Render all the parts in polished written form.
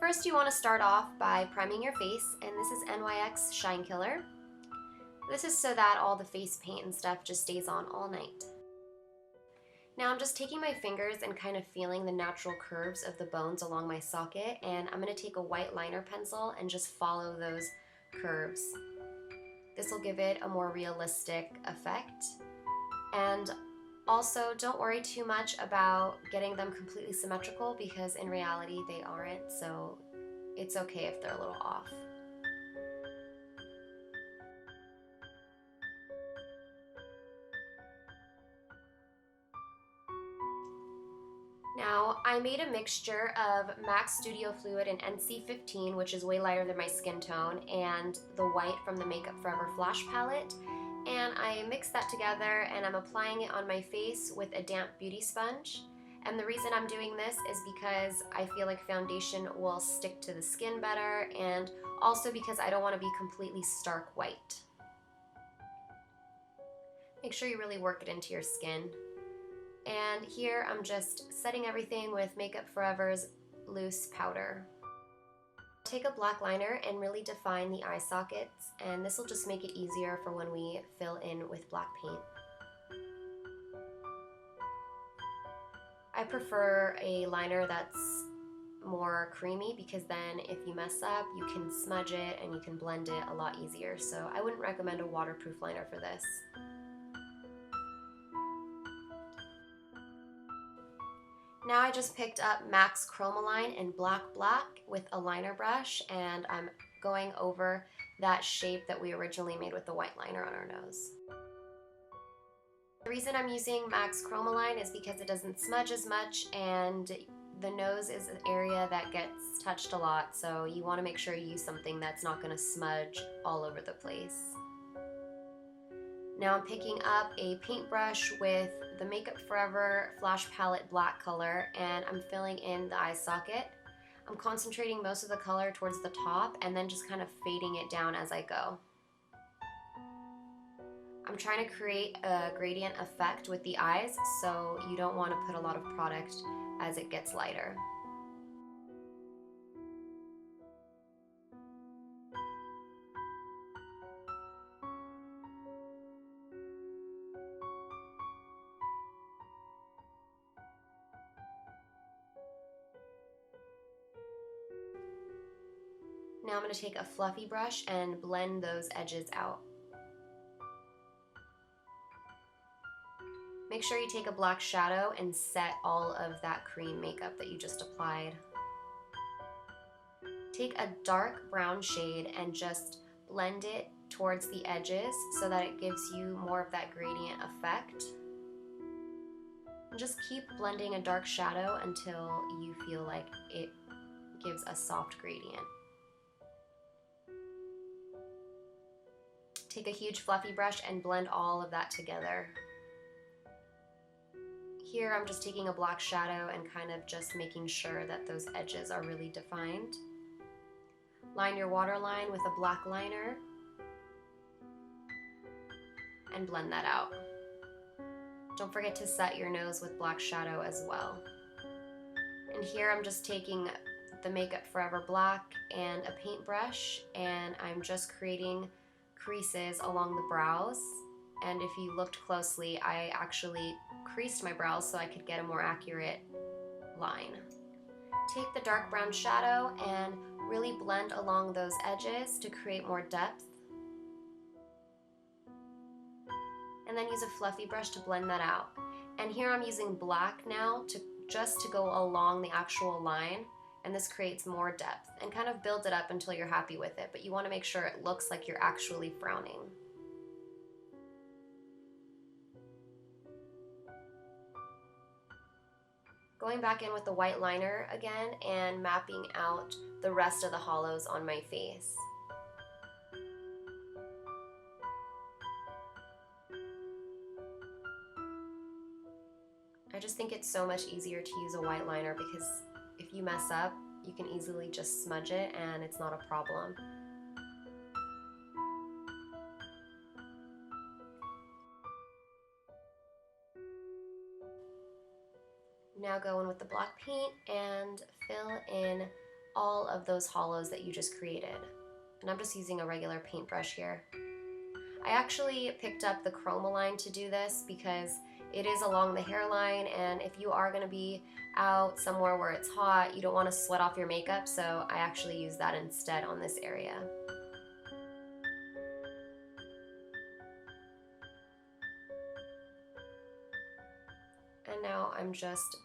First, you want to start off by priming your face, and this is NYX Shine Killer. This is so that all the face paint and stuff just stays on all night. Now I'm just taking my fingers and kind of feeling the natural curves of the bones along my socket, and I'm going to take a white liner pencil and just follow those curves. This will give it a more realistic effect. And also, don't worry too much about getting them completely symmetrical because in reality they aren't, so it's okay if they're a little off. Now, I made a mixture of MAC Studio Fluid and NC15, which is way lighter than my skin tone, and the white from the Makeup Forever Flash palette. And I mixed that together and I'm applying it on my face with a damp beauty sponge. And the reason I'm doing this is because I feel like foundation will stick to the skin better, and also because I don't want to be completely stark white. Make sure you really work it into your skin. And here I'm just setting everything with Makeup Forever's loose powder. Take a black liner and really define the eye sockets, and this will just make it easier for when we fill in with black paint. I prefer a liner that's more creamy because then if you mess up, you can smudge it and you can blend it a lot easier. So I wouldn't recommend a waterproof liner for this. Now I just picked up MAC's Chromaline in Black with a liner brush, and I'm going over that shape that we originally made with the white liner on our nose. The reason I'm using MAC's Chromaline is because it doesn't smudge as much, and the nose is an area that gets touched a lot, so you want to make sure you use something that's not going to smudge all over the place. Now I'm picking up a paintbrush with the Makeup Forever Flash Palette black color, and I'm filling in the eye socket. I'm concentrating most of the color towards the top and then just kind of fading it down as I go. I'm trying to create a gradient effect with the eyes, so you don't want to put a lot of product as it gets lighter. Now I'm going to take a fluffy brush and blend those edges out. Make sure you take a black shadow and set all of that cream makeup that you just applied. Take a dark brown shade and just blend it towards the edges so that it gives you more of that gradient effect. And just keep blending a dark shadow until you feel like it gives a soft gradient. Take a huge fluffy brush and blend all of that together. Here I'm just taking a black shadow and kind of just making sure that those edges are really defined. Line your waterline with a black liner and blend that out. Don't forget to set your nose with black shadow as well. And here I'm just taking the Makeup Forever black and a paintbrush, and I'm just creating creases along the brows. And if you looked closely, I actually creased my brows so I could get a more accurate line. Take the dark brown shadow and really blend along those edges to create more depth. And then use a fluffy brush to blend that out. And here I'm using black now just to go along the actual line, and this creates more depth and kind of builds it up until you're happy with it, but you want to make sure it looks like you're actually frowning. Going back in with the white liner again and mapping out the rest of the hollows on my face. I just think it's so much easier to use a white liner because if you mess up, you can easily just smudge it and it's not a problem. Now go in with the black paint and fill in all of those hollows that you just created. And I'm just using a regular paintbrush here. I actually picked up the chromaline to do this because it is along the hairline, and if you are going to be out somewhere where it's hot, you don't want to sweat off your makeup, so I actually use that instead on this area. And now I'm just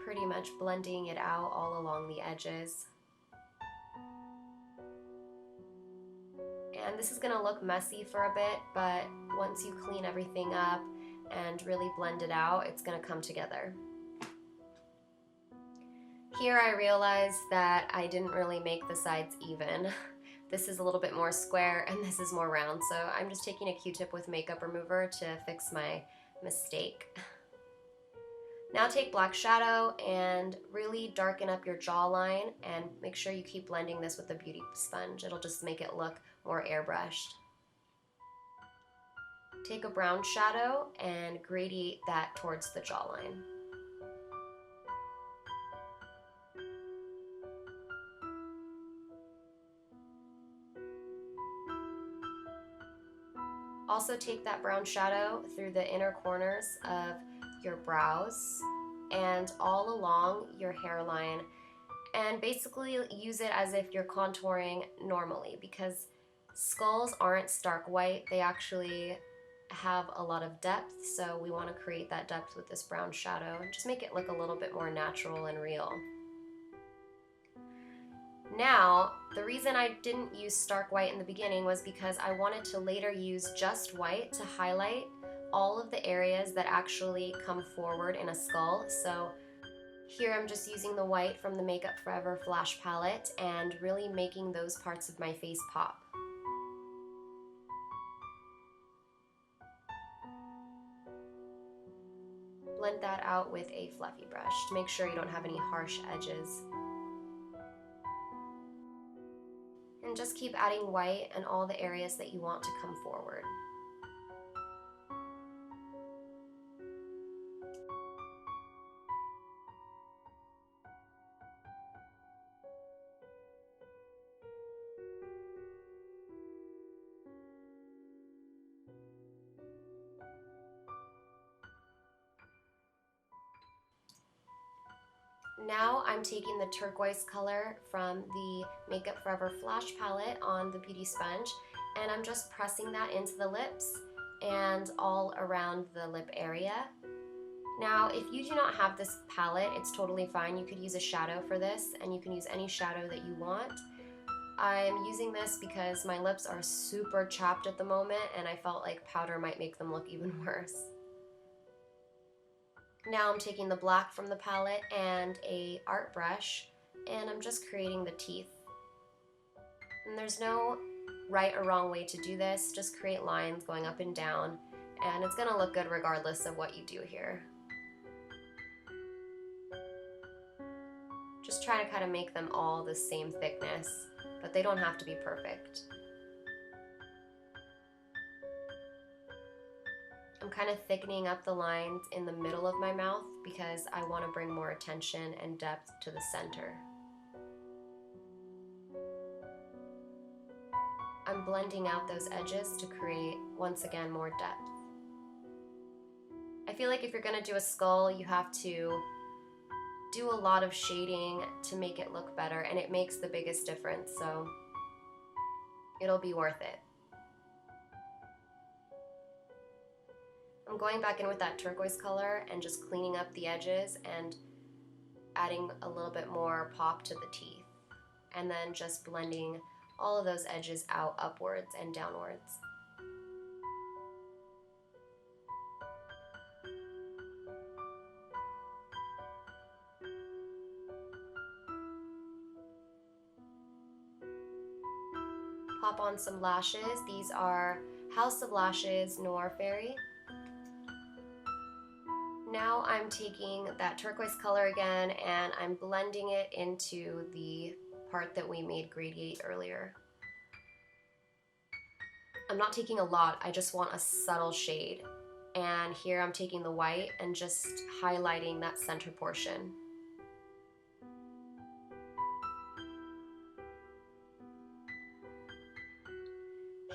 pretty much blending it out all along the edges. And this is gonna look messy for a bit, but once you clean everything up and really blend it out, it's gonna come together. Here I realized that I didn't really make the sides even. This is a little bit more square and this is more round, so I'm just taking a Q-tip with makeup remover to fix my mistake. Now take black shadow and really darken up your jawline, and make sure you keep blending this with the beauty sponge. It'll just make it look more airbrushed. Take a brown shadow and gradient that towards the jawline. Also take that brown shadow through the inner corners of your brows and all along your hairline, and basically use it as if you're contouring normally, because skulls aren't stark white, they actually have a lot of depth, so we want to create that depth with this brown shadow and just make it look a little bit more natural and real. Now, the reason I didn't use stark white in the beginning was because I wanted to later use just white to highlight all of the areas that actually come forward in a skull. So here I'm just using the white from the Makeup Forever Flash palette and really making those parts of my face pop. Blend that out with a fluffy brush to make sure you don't have any harsh edges. And just keep adding white in all the areas that you want to come forward. Now I'm taking the turquoise color from the Makeup Forever Flash palette on the beauty sponge, and I'm just pressing that into the lips and all around the lip area. Now, if you do not have this palette, it's totally fine. You could use a shadow for this, and you can use any shadow that you want. I'm using this because my lips are super chapped at the moment, and I felt like powder might make them look even worse. Now I'm taking the black from the palette and a art brush, and I'm just creating the teeth. And there's no right or wrong way to do this, just create lines going up and down, and it's gonna look good regardless of what you do here. Just try to kind of make them all the same thickness, but they don't have to be perfect. I'm kind of thickening up the lines in the middle of my mouth because I want to bring more attention and depth to the center. I'm blending out those edges to create, once again, more depth. I feel like if you're going to do a skull, you have to do a lot of shading to make it look better, and it makes the biggest difference, so it'll be worth it. I'm going back in with that turquoise color and just cleaning up the edges and adding a little bit more pop to the teeth, and then just blending all of those edges out upwards and downwards. Pop on some lashes. These are House of Lashes Noir Fairy. Now I'm taking that turquoise color again and I'm blending it into the part that we made gradient earlier. I'm not taking a lot, I just want a subtle shade. And here I'm taking the white and just highlighting that center portion.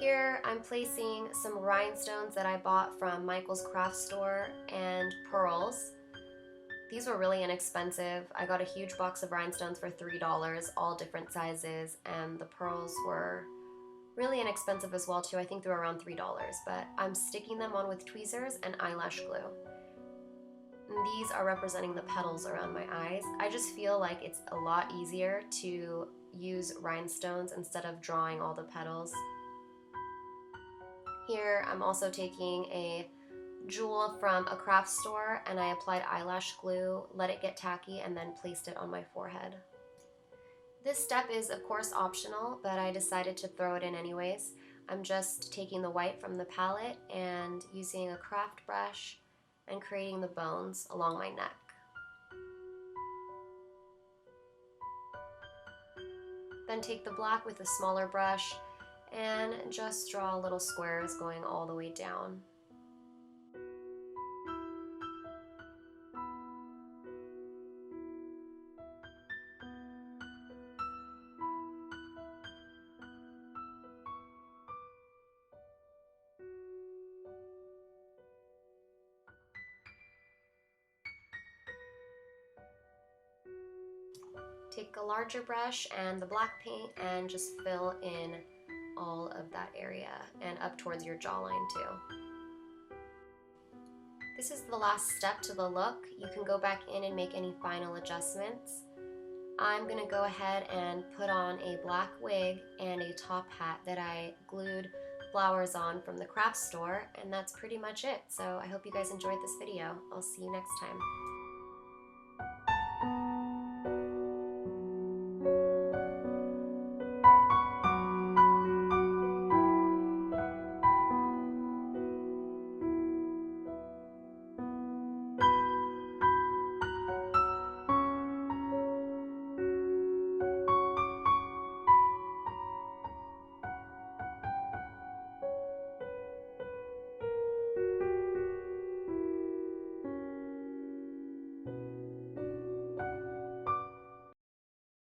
Here I'm placing some rhinestones that I bought from Michael's craft store and pearls. These were really inexpensive. I got a huge box of rhinestones for $3, all different sizes, and the pearls were really inexpensive as well too. I think they were around $3, but I'm sticking them on with tweezers and eyelash glue. And these are representing the petals around my eyes. I just feel like it's a lot easier to use rhinestones instead of drawing all the petals. Here I'm also taking a jewel from a craft store and I applied eyelash glue, let it get tacky, and then placed it on my forehead. This step is of course optional, but I decided to throw it in anyways. I'm just taking the white from the palette and using a craft brush and creating the bones along my neck. Then take the black with a smaller brush and just draw little squares going all the way down. Take a larger brush and the black paint and just fill in all of that area and up towards your jawline too. This is the last step to the look. You can go back in and make any final adjustments. I'm gonna go ahead and put on a black wig and a top hat that I glued flowers on from the craft store, and that's pretty much it. So I hope you guys enjoyed this video. I'll see you next time.